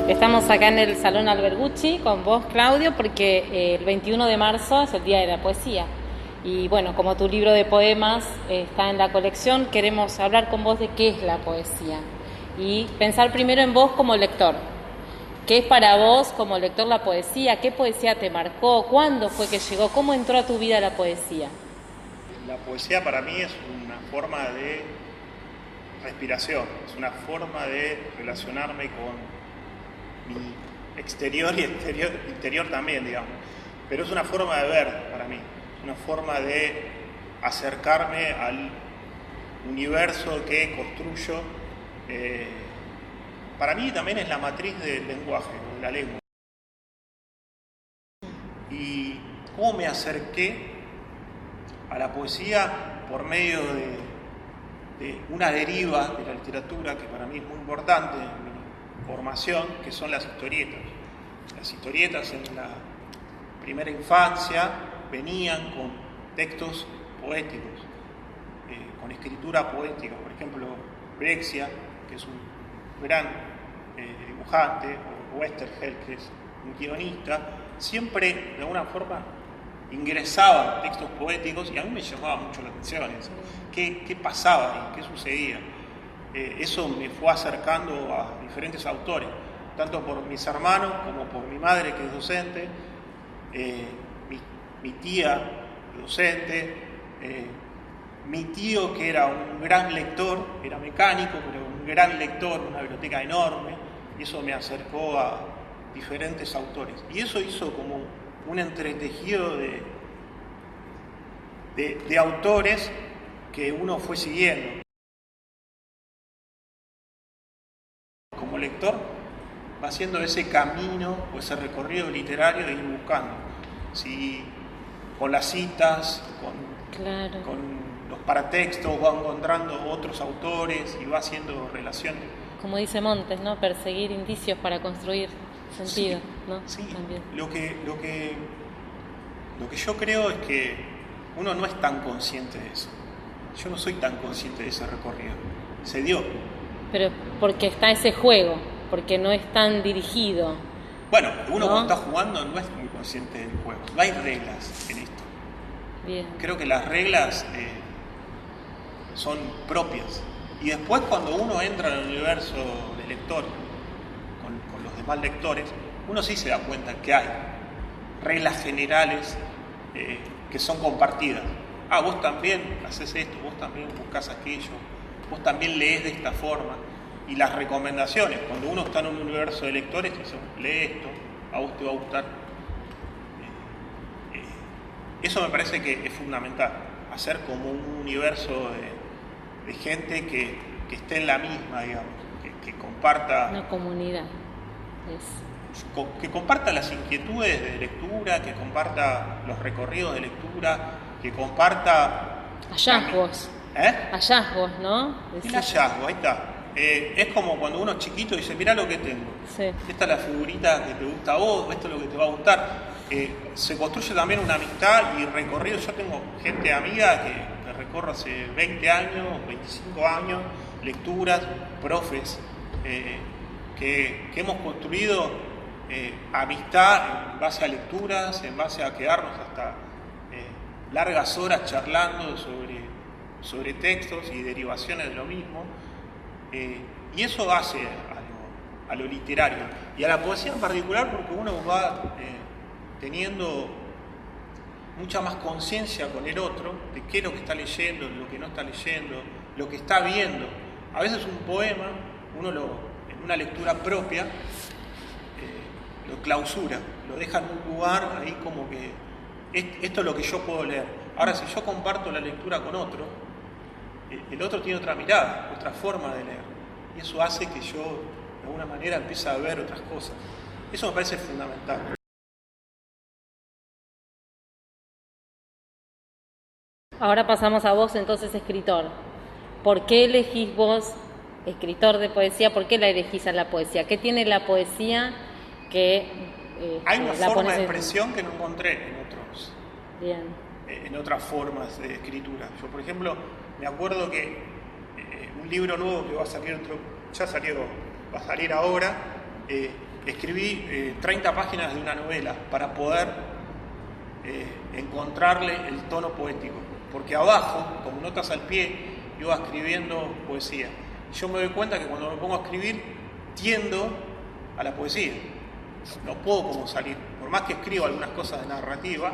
Estamos acá en el Salón Albergucci con vos, Claudio, porque el 21 de marzo es el Día de la Poesía. Y bueno, como tu libro de poemas está en la colección, queremos hablar con vos de qué es la poesía. Y pensar primero en vos como lector. ¿Qué es para vos como lector la poesía? ¿Qué poesía te marcó? ¿Cuándo fue que llegó? ¿Cómo entró a tu vida la poesía? La poesía para mí es una forma de respiración, es una forma de relacionarme con mi exterior y interior también, digamos. Pero es una forma de ver para mí, es una forma de acercarme al universo que construyo. Para mí también es la matriz del lenguaje, de la lengua. Y cómo me acerqué a la poesía por medio de una deriva de la literatura que para mí es muy importante en mi formación, que son las historietas. Las historietas en la primera infancia venían con textos poéticos, con escritura poética. Por ejemplo, Brexia, que es un gran dibujante, o Westergel, que es un guionista, siempre de alguna forma ingresaba textos poéticos y a mí me llamaba mucho la atención eso. ¿Qué pasaba ahí? ¿Qué sucedía? Eso me fue acercando a diferentes autores, tanto por mis hermanos como por mi madre, que es docente, mi tía, docente, mi tío, que era un gran lector, era mecánico, pero un gran lector, una biblioteca enorme, y eso me acercó a diferentes autores. Y eso hizo como un entretejido de autores que uno fue siguiendo. Como lector va haciendo ese camino o ese recorrido literario de ir buscando. Si con las citas, con los paratextos va encontrando otros autores y va haciendo relaciones. Como dice Montes, ¿no? Perseguir indicios para construir sentido, Sí, ¿no? sí. También. Lo que yo creo es que uno no es tan consciente de eso. Yo no soy tan consciente de ese recorrido. Se dio. Pero porque está ese juego, porque no es tan dirigido. Bueno, uno ¿no? cuando está jugando no es muy consciente del juego. No hay reglas en esto. Bien. Creo que las reglas son propias. Y después cuando uno entra en el universo del lector, con los demás lectores, uno sí se da cuenta que hay reglas generales que son compartidas. Vos también haces esto, vos también buscas aquello, vos también lees de esta forma. Y las recomendaciones, cuando uno está en un universo de lectores, dicen, lee esto, a vos te va a gustar. Eso me parece que es fundamental, hacer como un universo de gente que esté en la misma, digamos, que comparta. Una comunidad. Que comparta las inquietudes de lectura, que comparta los recorridos de lectura, que comparta hallazgos. Hallazgos, ¿no? El hallazgo, ahí está. Es como cuando uno es chiquito y dice, mirá lo que tengo. Sí. Esta es la figurita que te gusta a vos, esto es lo que te va a gustar. Se construye también una amistad y recorrido. Yo tengo gente amiga que recorro hace 20 años, 25 años, lecturas, profes, que hemos construido amistad en base a lecturas, en base a quedarnos hasta largas horas charlando sobre textos y derivaciones de lo mismo. Y eso hace a lo literario y a la poesía en particular, porque uno va teniendo mucha más conciencia con el otro de qué es lo que está leyendo, lo que no está leyendo, lo que está viendo. A veces un poema, uno en una lectura propia lo clausura, lo deja en un lugar ahí como que esto es lo que yo puedo leer. Ahora, si yo comparto la lectura con otro, el otro tiene otra mirada, otra forma de leer. Y eso hace que yo, de alguna manera, empiece a ver otras cosas. Eso me parece fundamental. Ahora pasamos a vos, entonces, escritor. ¿Por qué elegís vos, escritor de poesía, por qué la elegís a la poesía? ¿Qué tiene la poesía que hay una forma de expresión que no encontré en otras formas de escritura? Yo, por ejemplo, me acuerdo que un libro nuevo que va a salir va a salir ahora, escribí 30 páginas de una novela para poder encontrarle el tono poético, porque abajo, como notas al pie, iba escribiendo poesía. Yo me doy cuenta que cuando me pongo a escribir, tiendo a la poesía. No puedo como salir, por más que escribo algunas cosas de narrativa,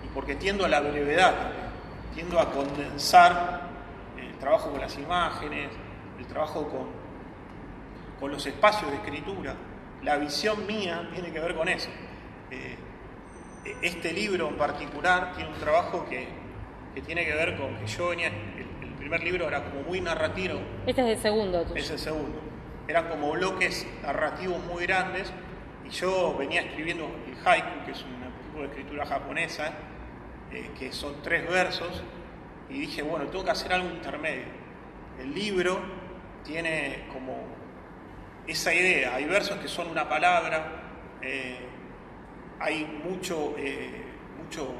y porque tiendo a la brevedad también, tiendo a condensar el trabajo con las imágenes, el trabajo con los espacios de escritura. La visión mía tiene que ver con eso. Este libro en particular tiene un trabajo que tiene que ver con que yo venía, el primer libro era como muy narrativo. Este es el segundo tuyo. Es el segundo. Eran como bloques narrativos muy grandes y yo venía escribiendo el haiku, que es un tipo de escritura japonesa, que son 3 versos, y dije, bueno, tengo que hacer algo intermedio. El libro tiene como esa idea, hay versos que son una palabra, hay mucho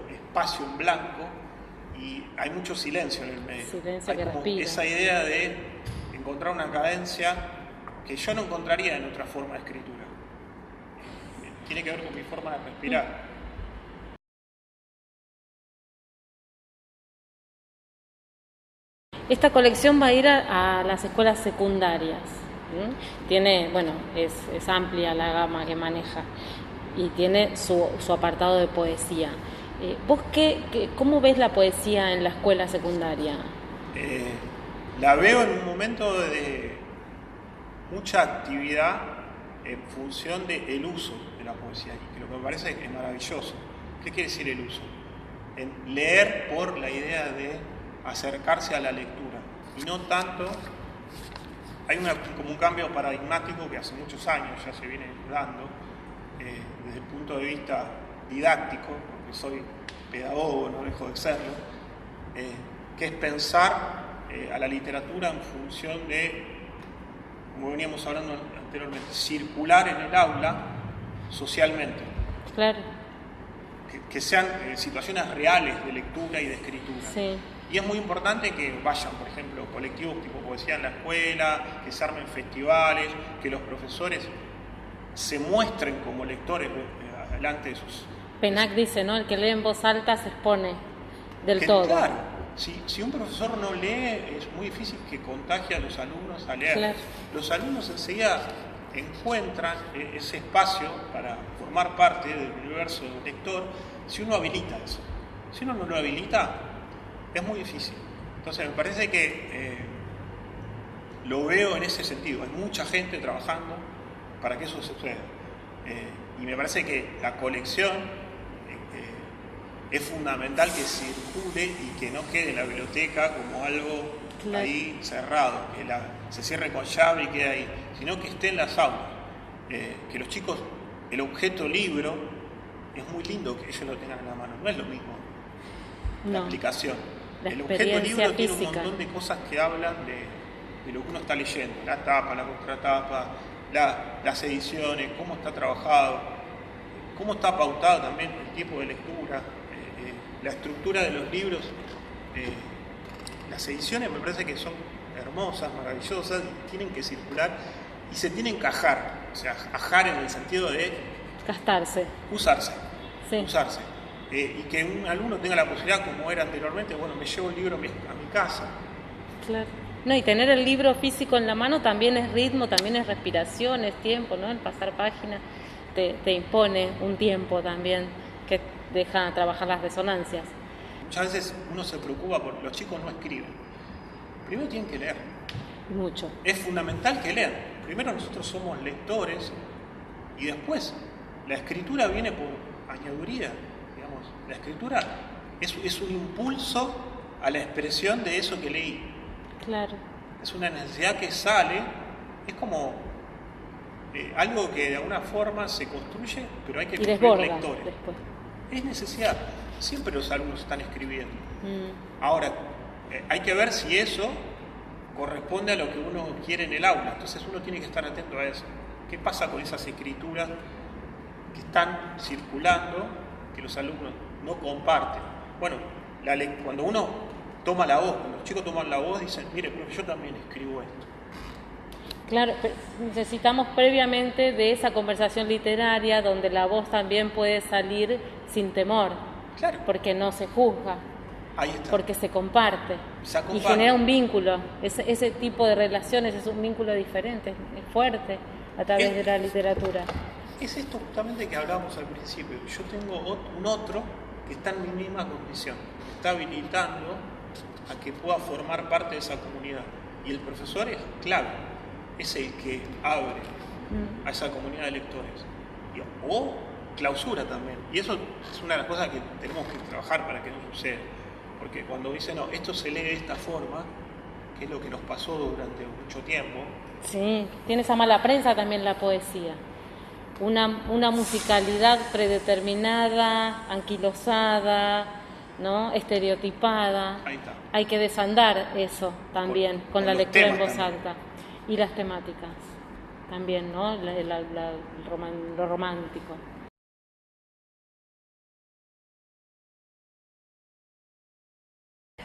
espacio en blanco y hay mucho silencio en el medio. Silencio hay que como respira. esa idea de encontrar una cadencia que yo no encontraría en otra forma de escritura. Tiene que ver con mi forma de respirar. Esta colección va a ir a las escuelas secundarias. Tiene, bueno, es amplia la gama que maneja y tiene su apartado de poesía. ¿Vos cómo ves la poesía en la escuela secundaria? La veo en un momento de mucha actividad en función del uso de la poesía, y lo que me parece es maravilloso. ¿Qué quiere decir el uso? En leer por la idea de acercarse a la lectura, y no tanto. Hay como un cambio paradigmático que hace muchos años ya se viene dando, desde el punto de vista didáctico, porque soy pedagogo, no dejo de serlo, que es pensar a la literatura en función de, como veníamos hablando anteriormente, circular en el aula socialmente. Claro. Que sean situaciones reales de lectura y de escritura. Sí. Y es muy importante que vayan, por ejemplo, colectivos tipo poesía en la escuela, que se armen festivales, que los profesores se muestren como lectores delante de sus... Penac dice, ¿no? El que lee en voz alta se expone del todo. Claro, si un profesor no lee, es muy difícil que contagie a los alumnos a leer. Claro. Los alumnos enseguida encuentran ese espacio para formar parte del universo del lector si uno habilita eso. Si uno no lo habilita, es muy difícil. Entonces me parece que lo veo en ese sentido. Hay mucha gente trabajando para que eso suceda. Y me parece que la colección es fundamental que circule y que no quede en la biblioteca como algo ahí cerrado, que se cierre con llave y quede ahí, sino que esté en las aulas. Que los chicos, el objeto libro, es muy lindo que ellos lo tengan en la mano, no es lo mismo la aplicación. El objeto libro tiene un montón de cosas que hablan de lo que uno está leyendo, la tapa, la contratapa, las ediciones, cómo está trabajado, cómo está pautado también el tiempo de lectura, la estructura de los libros. Las ediciones me parece que son hermosas, maravillosas, y tienen que circular y se tienen que ajar, o sea, ajar en el sentido de gastarse, usarse. Sí. Y que un alumno tenga la posibilidad, como era anteriormente, bueno, me llevo el libro a mi casa. Claro. No, y tener el libro físico en la mano también es ritmo, también es respiración, es tiempo, ¿no? El pasar página te impone un tiempo también que deja trabajar las resonancias. Muchas veces uno se preocupa porque los chicos no escriben. Primero tienen que leer. Mucho. Es fundamental que lean. Primero nosotros somos lectores y después la escritura viene por añadiduría. Digamos. La escritura es un impulso a la expresión de eso que leí. Claro. Es una necesidad que sale, es como algo que de alguna forma se construye, pero hay que construir lectores. Después. Es necesidad. Siempre los alumnos están escribiendo. Ahora, hay que ver si eso corresponde a lo que uno quiere en el aula. Entonces uno tiene que estar atento a eso. ¿Qué pasa con esas escrituras que están circulando, que los alumnos no comparten? Bueno, cuando uno toma la voz, cuando los chicos toman la voz, dicen, mire, pero yo también escribo esto. Claro, necesitamos previamente de esa conversación literaria donde la voz también puede salir sin temor, Claro. porque no se juzga, Ahí está. porque se comparte Se comparte. y genera un vínculo. Ese tipo de relaciones es un vínculo diferente, es fuerte a través de la literatura. Es esto justamente que hablábamos al principio. Yo tengo un otro que está en mi misma condición, me está habilitando a que pueda formar parte de esa comunidad. Y el profesor es clave, es el que abre a esa comunidad de lectores. O clausura también. Y eso es una de las cosas que tenemos que trabajar para que no suceda. Porque cuando dicen, no, esto se lee de esta forma, que es lo que nos pasó durante mucho tiempo. Sí, tiene esa mala prensa también la poesía. Una musicalidad predeterminada, anquilosada, ¿no? Estereotipada. Ahí está. Hay que desandar eso también con la los lectura en temas voz también. alta. Y las temáticas también, ¿no? Lo romántico.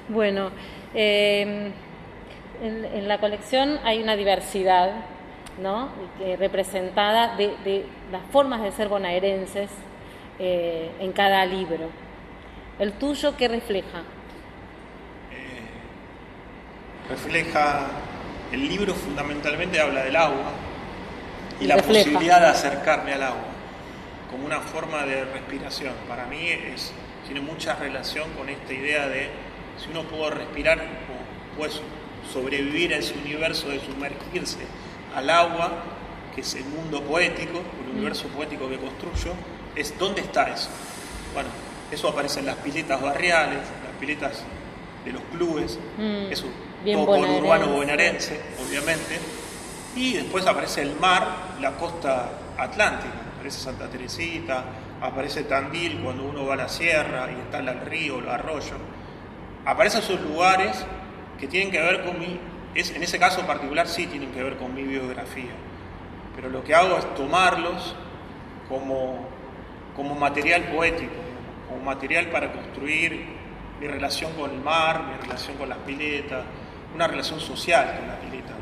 Bueno, en la colección hay una diversidad, ¿no? Representada de las formas de ser bonaerenses en cada libro. ¿El tuyo qué refleja? Refleja, el libro fundamentalmente habla del agua y la Refleja. posibilidad de acercarme al agua como una forma de respiración. Para mí tiene mucha relación con esta idea de si uno puede respirar, puede sobrevivir a ese universo de sumergirse al agua, que es el mundo poético, el universo poético que construyo, es ¿dónde está eso? Bueno, eso aparece en las piletas barriales, las piletas de los clubes, eso bien todo bonaerense. urbano bonaerense, obviamente, y después aparece el mar, la costa atlántica, aparece Santa Teresita, aparece Tandil cuando uno va a la sierra y está el río, el arroyo, aparecen esos lugares que tienen que ver con en ese caso particular sí tienen que ver con mi biografía, pero lo que hago es tomarlos como material poético, como material para construir mi relación con el mar, mi relación con las piletas, una relación social con la pileta.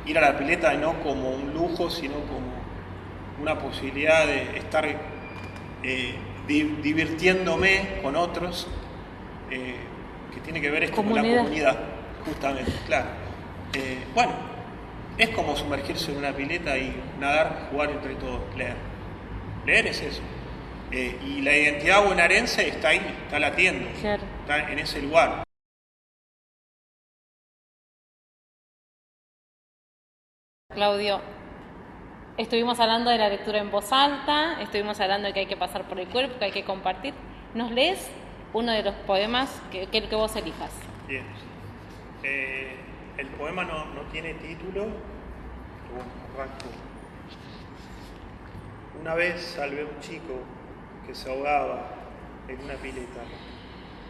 Ir a la pileta no como un lujo, sino como una posibilidad de estar divirtiéndome con otros, que tiene que ver esto con la comunidad, justamente, claro. Bueno, es como sumergirse en una pileta y nadar, jugar entre todos, leer. Leer es eso. Y la identidad bonaerense está ahí, está latiendo, Claro. está en ese lugar. Claudio, estuvimos hablando de la lectura en voz alta, estuvimos hablando de que hay que pasar por el cuerpo, que hay que compartir. ¿Nos lees uno de los poemas que vos elijas? Bien. El poema no tiene título, pero bueno, arranco. Una vez salvé a un chico que se ahogaba en una pileta.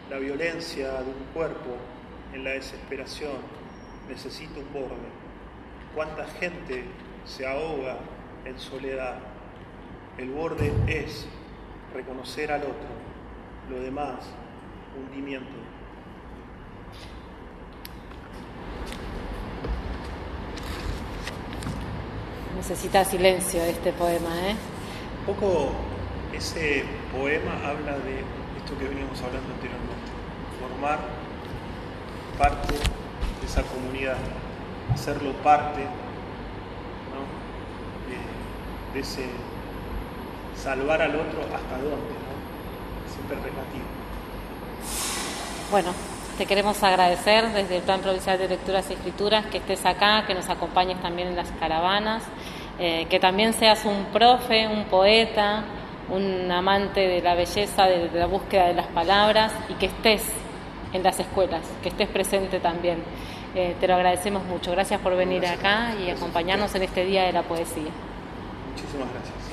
La violencia de un cuerpo en la desesperación necesita un borde. ¿Cuánta gente se ahoga en soledad? El borde es reconocer al otro, lo demás, hundimiento. Necesita silencio este poema, ¿eh? Un poco ese poema habla de esto que veníamos hablando anteriormente, formar parte de esa comunidad, hacerlo parte, ¿no? de ese salvar al otro hasta dónde, ¿no? Siempre relativo. Bueno, te queremos agradecer desde el Plan Provincial de Lecturas y Escrituras que estés acá, que nos acompañes también en las caravanas, que también seas un profe, un poeta, un amante de la belleza, de la búsqueda de las palabras y que estés en las escuelas, que estés presente también. Te lo agradecemos mucho. Gracias por venir acá y acompañarnos en este Día de la Poesía. Muchísimas gracias.